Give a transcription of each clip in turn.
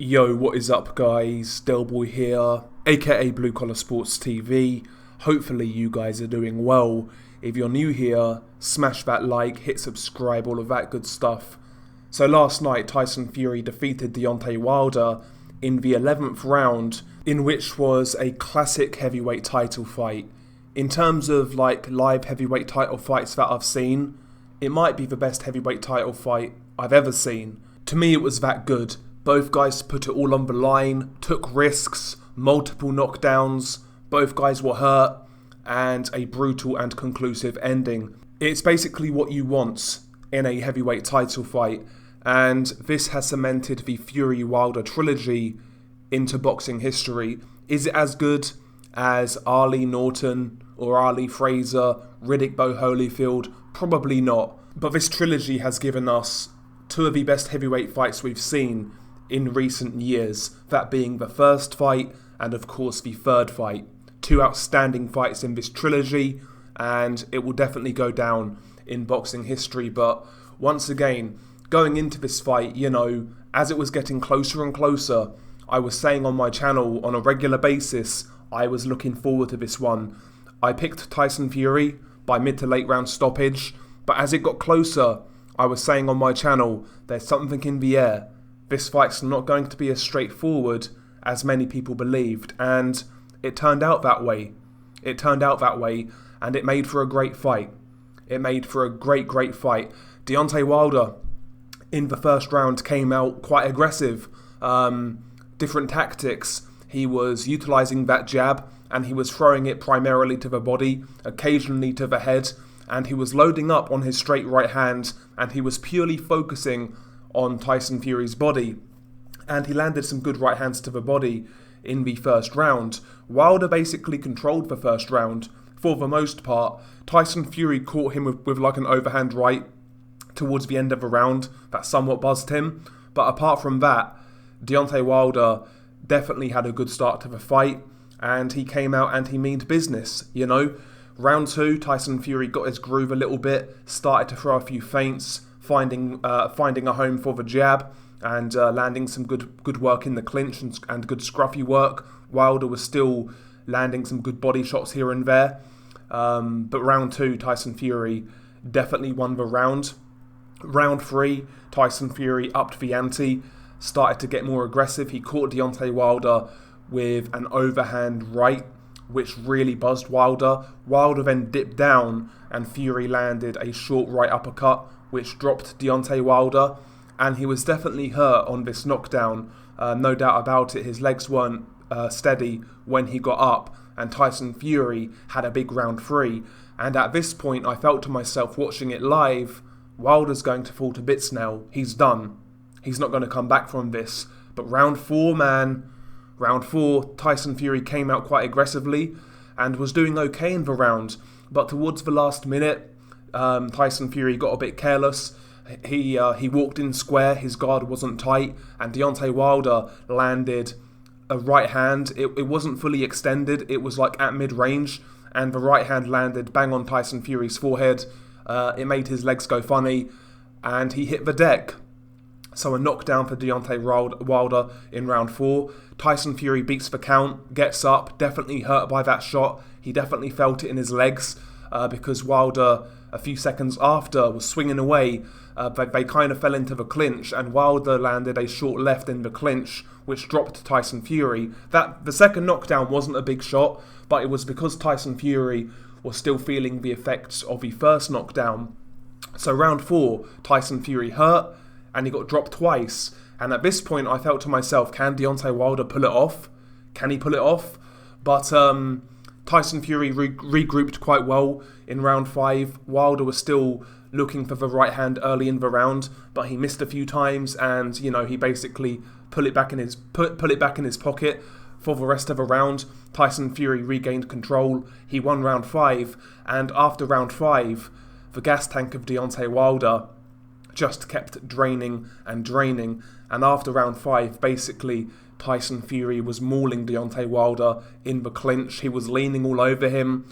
Yo, what is up guys? Delboy here, aka Blue Collar Sports TV. Hopefully you guys are doing well. If you're new here, smash that like, hit subscribe, all of that good stuff. So last night Tyson Fury defeated Deontay Wilder in the 11th round, in which was a classic heavyweight title fight. In terms of live heavyweight title fights that I've seen, it might be the best heavyweight title fight I've ever seen. To me it was that good. Both guys put it all on the line, took risks, multiple knockdowns, both guys were hurt, and a brutal and conclusive ending. It's basically what you want in a heavyweight title fight, and this has cemented the Fury-Wilder trilogy into boxing history. Is it as good as Ali Norton or Ali Fraser, Riddick Bowe Holyfield? Probably not. But this trilogy has given us two of the best heavyweight fights we've seen in recent years, that being the first fight and of course the third fight. Two outstanding fights in this trilogy, and it will definitely go down in boxing history. But once again, going into this fight, as it was getting closer and closer, I was saying on my channel on a regular basis, I was looking forward to this one. I picked Tyson Fury by mid to late round stoppage, but as it got closer, I was saying on my channel, there's something in the air. This fight's not going to be as straightforward as many people believed, and it turned out that way. And it made for a great fight. It made for a great fight. Deontay Wilder, in the first round, came out quite aggressive. Different tactics. He was utilising that jab, and he was throwing it primarily to the body, occasionally to the head, and he was loading up on his straight right hand, and he was purely focusing on Tyson Fury's body, and he landed some good right hands to the body in the first round. Wilder basically controlled the first round for the most part. Tyson Fury caught him with like an overhand right towards the end of the round that somewhat buzzed him, but apart from that, Deontay Wilder definitely had a good start to the fight, and he came out and he meant business. Round two, Tyson Fury got his groove a little bit, started to throw a few feints, finding a home for the jab, and landing some good work in the clinch and good scruffy work. Wilder was still landing some good body shots here and there. But round two, Tyson Fury definitely won the round. Round three, Tyson Fury upped the ante, started to get more aggressive. He caught Deontay Wilder with an overhand right, which really buzzed Wilder. Wilder then dipped down, and Fury landed a short right uppercut, which dropped Deontay Wilder, and he was definitely hurt on this knockdown. No doubt about it, his legs weren't steady when he got up, and Tyson Fury had a big round three. And at this point, I felt to myself, watching it live, Wilder's going to fall to bits now. He's done. He's not going to come back from this. But round four, Tyson Fury came out quite aggressively and was doing okay in the round. But towards the last minute, Tyson Fury got a bit careless. He walked in square, his guard wasn't tight, and Deontay Wilder landed a right hand. It wasn't fully extended, it was like at mid-range, and the right hand landed bang on Tyson Fury's forehead. It made his legs go funny, and he hit the deck. So a knockdown for Deontay Wilder in round four. Tyson Fury beats the count, gets up, definitely hurt by that shot. He definitely felt it in his legs, because Wilder, a few seconds after, was swinging away. They kind of fell into the clinch, and Wilder landed a short left in the clinch, which dropped Tyson Fury. The second knockdown wasn't a big shot, but it was because Tyson Fury was still feeling the effects of the first knockdown. So round four, Tyson Fury hurt, and he got dropped twice. And at this point, I felt to myself, can Deontay Wilder pull it off? Can he pull it off? But Tyson Fury regrouped quite well in round five. Wilder was still looking for the right hand early in the round, but he missed a few times, and he basically put it back in his pocket for the rest of the round. Tyson Fury regained control. He won round five, and after round five, the gas tank of Deontay Wilder just kept draining, and after round five, basically Tyson Fury was mauling Deontay Wilder in the clinch. He was leaning all over him,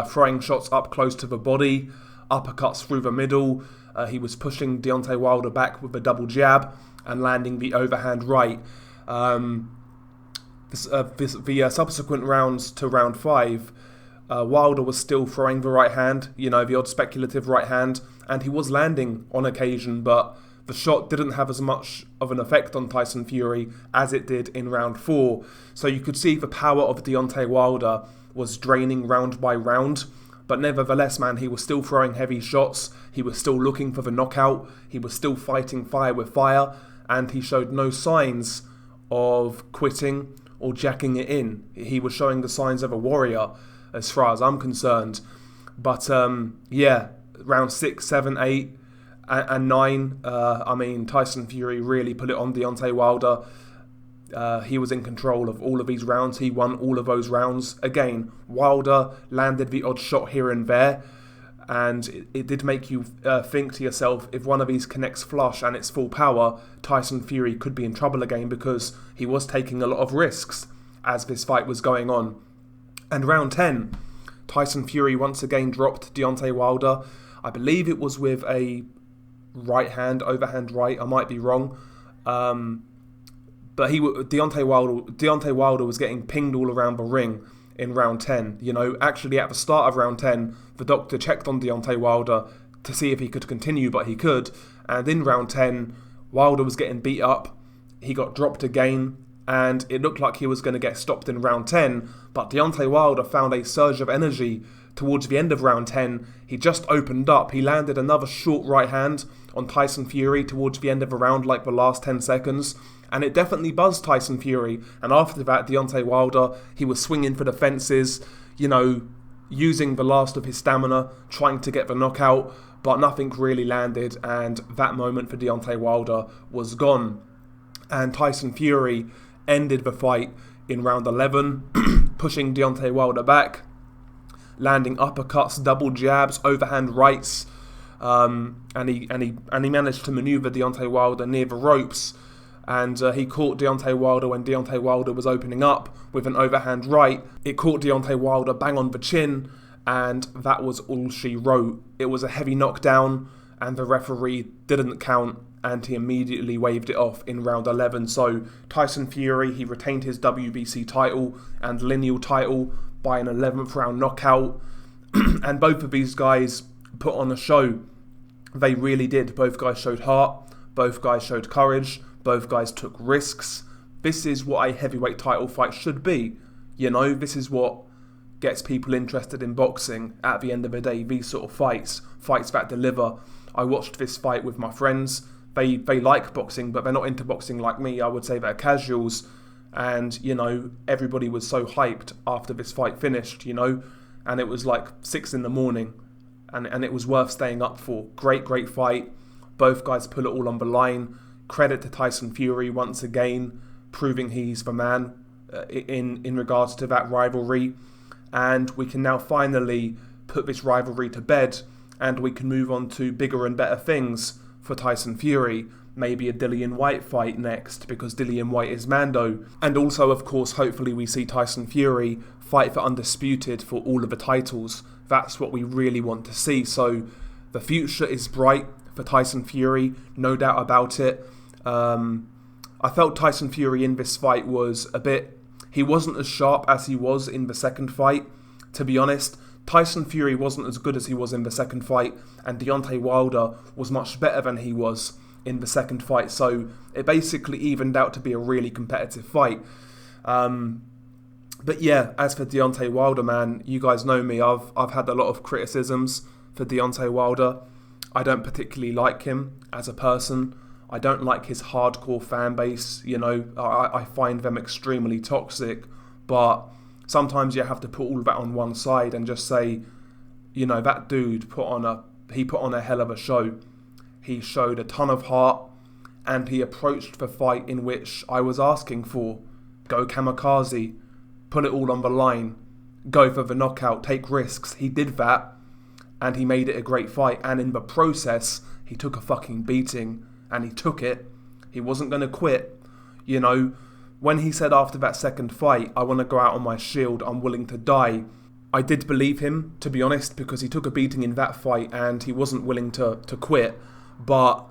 throwing shots up close to the body, uppercuts through the middle. He was pushing Deontay Wilder back with a double jab and landing the overhand right. The subsequent rounds to round 5, Wilder was still throwing the right hand, the odd speculative right hand, and he was landing on occasion, but the shot didn't have as much of an effect on Tyson Fury as it did in round 4. So you could see the power of Deontay Wilder was draining round by round. But nevertheless, man, he was still throwing heavy shots. He was still looking for the knockout. He was still fighting fire with fire. And he showed no signs of quitting or jacking it in. He was showing the signs of a warrior, as far as I'm concerned. But, round 6, 7, 8, and 9, Tyson Fury really put it on Deontay Wilder. He was in control of all of these rounds. He won all of those rounds. Again, Wilder landed the odd shot here and there, and it did make you think to yourself, if one of these connects flush and it's full power, Tyson Fury could be in trouble again, because he was taking a lot of risks as this fight was going on. And round 10, Tyson Fury once again dropped Deontay Wilder. I believe it was with a right hand, overhand right. I might be wrong. But Deontay Wilder was getting pinged all around the ring in round 10. Actually at the start of round 10, the doctor checked on Deontay Wilder to see if he could continue, but he could. And in round 10, Wilder was getting beat up. He got dropped again, and it looked like he was going to get stopped in round 10. But Deontay Wilder found a surge of energy towards the end of round 10. He just opened up. He landed another short right hand on Tyson Fury towards the end of the round, like the last 10 seconds. And it definitely buzzed Tyson Fury. And after that, Deontay Wilder, he was swinging for the fences, using the last of his stamina, trying to get the knockout, but nothing really landed. And that moment for Deontay Wilder was gone. And Tyson Fury ended the fight in round 11, pushing Deontay Wilder back, landing uppercuts, double jabs, overhand rights, and he managed to maneuver Deontay Wilder near the ropes. And he caught Deontay Wilder when Deontay Wilder was opening up with an overhand right. It caught Deontay Wilder bang on the chin, and that was all she wrote. It was a heavy knockdown, and the referee didn't count, and he immediately waved it off in round 11. So Tyson Fury, he retained his WBC title and lineal title by an 11th round knockout. And both of these guys put on a show. They really did. Both guys showed heart. Both guys showed courage. Both guys took risks. This is what a heavyweight title fight should be. This is what gets people interested in boxing at the end of the day. These sort of fights that deliver. I watched this fight with my friends. They like boxing, but they're not into boxing like me. I would say they're casuals. And, everybody was so hyped after this fight finished, and it was like 6 a.m. and it was worth staying up for. Great fight. Both guys put it all on the line. Credit to Tyson Fury once again, proving he's the man in regards to that rivalry. And we can now finally put this rivalry to bed, and we can move on to bigger and better things for Tyson Fury. Maybe a Dillian Whyte fight next, because Dillian Whyte is Mando. And also, of course, hopefully we see Tyson Fury fight for Undisputed for all of the titles. That's what we really want to see. So the future is bright for Tyson Fury, no doubt about it. I felt Tyson Fury in this fight was he wasn't as sharp as he was in the second fight. To be honest, Tyson Fury wasn't as good as he was in the second fight, and Deontay Wilder was much better than he was in the second fight. So it basically evened out to be a really competitive fight. But yeah, as for Deontay Wilder, man, you guys know me. I've had a lot of criticisms for Deontay Wilder. I don't particularly like him as a person. I don't like his hardcore fan base. I find them extremely toxic. But sometimes you have to put all of that on one side and just say, that dude put on a hell of a show. He showed a ton of heart, and he approached the fight in which I was asking for. Go kamikaze, put it all on the line, go for the knockout, take risks. He did that, and he made it a great fight. And in the process, he took a fucking beating, and he took it. He wasn't going to quit. When he said after that second fight, I want to go out on my shield, I'm willing to die, I did believe him, to be honest, because he took a beating in that fight and he wasn't willing to quit. But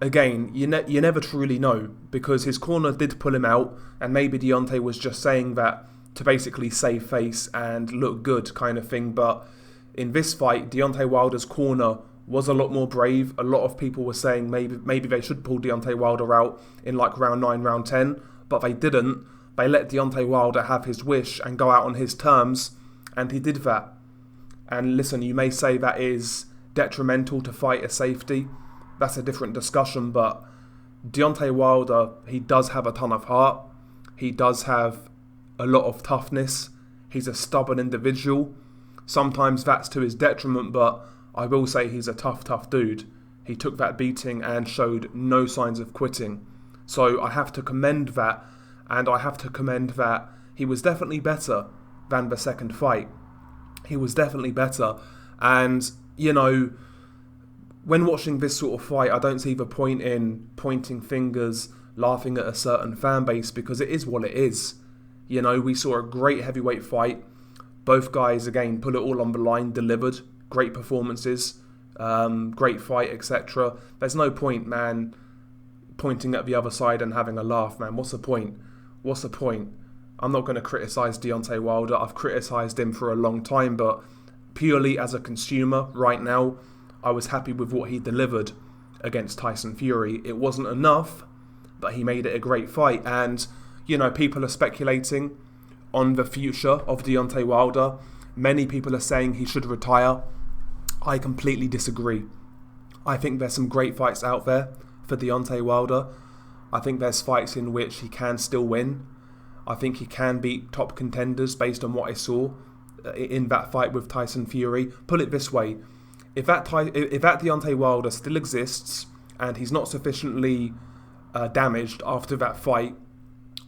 again, you never truly know, because his corner did pull him out, and maybe Deontay was just saying that to basically save face and look good kind of thing. But in this fight, Deontay Wilder's corner was a lot more brave. A lot of people were saying maybe they should pull Deontay Wilder out in like round 9, round 10, but they didn't. They let Deontay Wilder have his wish and go out on his terms, and he did that. And listen, you may say that is detrimental to fighter safety. That's a different discussion, but Deontay Wilder, he does have a ton of heart. He does have a lot of toughness. He's a stubborn individual. Sometimes that's to his detriment, but I will say he's a tough dude. He took that beating and showed no signs of quitting. So I have to commend that, and I have to commend that he was definitely better than the second fight. He was definitely better. And, you know, when watching this sort of fight, I don't see the point in pointing fingers, laughing at a certain fan base, because it is what it is. You know, we saw a great heavyweight fight. Both guys, again, put it all on the line, delivered. Great performances, great fight, etc. There's no point, man, pointing at the other side and having a laugh, man. What's the point? What's the point? I'm not going to criticise Deontay Wilder. I've criticised him for a long time, but purely as a consumer right now, I was happy with what he delivered against Tyson Fury. It wasn't enough, but he made it a great fight. And, you know, people are speculating on the future of Deontay Wilder. Many people are saying he should retire. I completely disagree. I think there's some great fights out there for Deontay Wilder. I think there's fights in which he can still win. I think he can beat top contenders based on what I saw in that fight with Tyson Fury. Put it this way, if that Deontay Wilder still exists and he's not sufficiently damaged after that fight,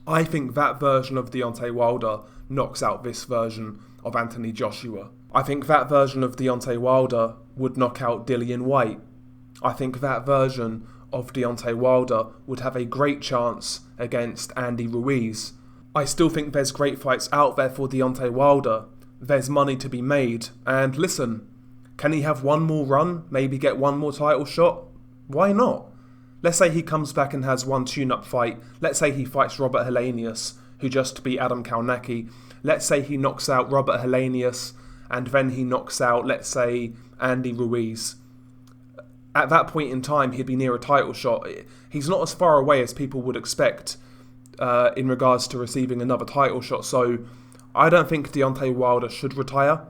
I think that version of Deontay Wilder knocks out this version of Anthony Joshua. I think that version of Deontay Wilder would knock out Dillian Whyte. I think that version of Deontay Wilder would have a great chance against Andy Ruiz. I still think there's great fights out there for Deontay Wilder. There's money to be made. And listen, can he have one more run? Maybe get one more title shot? Why not? Let's say he comes back and has one tune-up fight. Let's say he fights Robert Helenius, who just beat Adam Kownacki. Let's say he knocks out Robert Helenius, and then he knocks out, let's say, Andy Ruiz. At that point in time, he'd be near a title shot. He's not as far away as people would expect in regards to receiving another title shot. So I don't think Deontay Wilder should retire.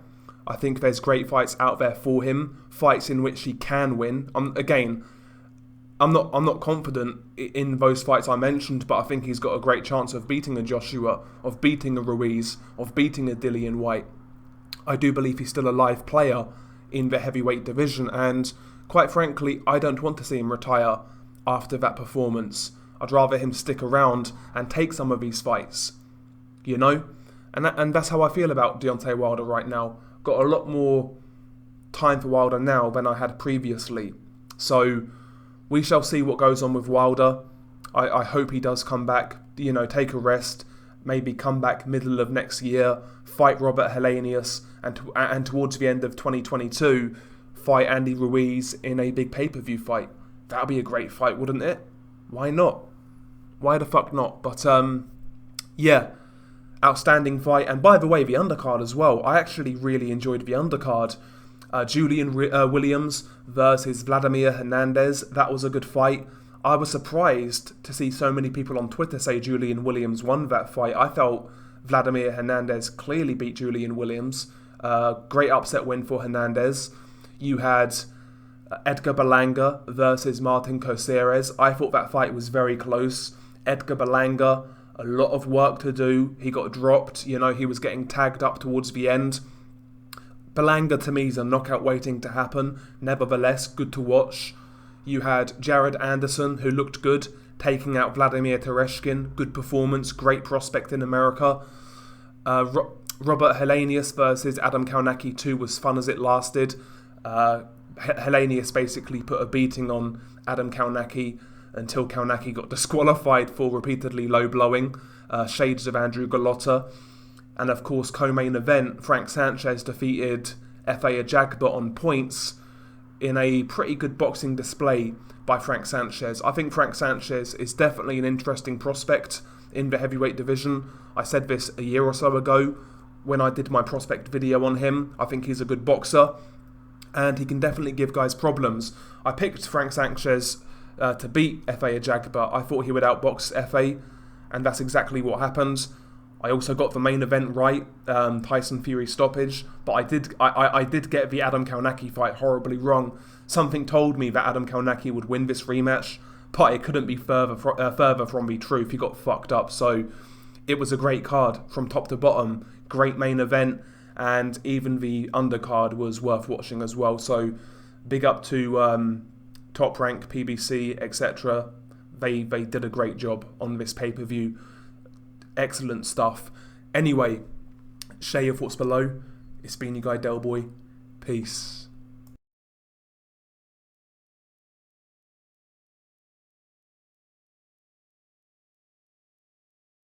I think there's great fights out there for him, fights in which he can win. I'm not confident in those fights I mentioned, but I think he's got a great chance of beating a Joshua, of beating a Ruiz, of beating a Dillian Whyte. I do believe he's still a live player in the heavyweight division, and quite frankly, I don't want to see him retire after that performance. I'd rather him stick around and take some of these fights, you know? And that's how I feel about Deontay Wilder right now. Got a lot more time for Wilder now than I had previously. So we shall see what goes on with Wilder. I hope he does come back, you know, take a rest, maybe come back middle of next year, fight Robert Helenius, and towards the end of 2022, fight Andy Ruiz in a big pay-per-view fight. That would be a great fight, wouldn't it? Why not? Why the fuck not? But, yeah, outstanding fight. And by the way, the undercard as well. I actually really enjoyed the undercard. Julian Williams versus Vladimir Hernandez. That was a good fight. I was surprised to see so many people on Twitter say Julian Williams won that fight. I felt Vladimir Hernandez clearly beat Julian Williams. Great upset win for Hernandez. You had Edgar Berlanga versus Martin Caceres. I thought that fight was very close. Edgar Berlanga, a lot of work to do. He got dropped. You know, he was getting tagged up towards the end. Berlanga, to me, is a knockout waiting to happen. Nevertheless, good to watch. You had Jared Anderson, who looked good, taking out Vladimir Tereshkin. Good performance, great prospect in America. Robert Helenius versus Adam Kownacki 2 was fun as it lasted. Helenius basically put a beating on Adam Kownacki until Kownacki got disqualified for repeatedly low-blowing. Shades of Andrew Galotta. And of course, co-main event, Frank Sanchez defeated F.A. Ajagba on points in a pretty good boxing display by Frank Sanchez. I think Frank Sanchez is definitely an interesting prospect in the heavyweight division. I said this a year or so ago when I did my prospect video on him. I think he's a good boxer, and he can definitely give guys problems. I picked Frank Sanchez to beat Efe Ajagba. I thought he would outbox Efe, and that's exactly what happened. I also got the main event right, Tyson Fury stoppage, but I did get the Adam Kownacki fight horribly wrong. Something told me that Adam Kownacki would win this rematch, but it couldn't be further from the truth. He got fucked up. So it was a great card from top to bottom, great main event, and even the undercard was worth watching as well. So big up to Top Rank, PBC, etc. They did a great job on this pay-per-view. Excellent stuff. Anyway, share your thoughts below. It's been your guy Delboy. Peace.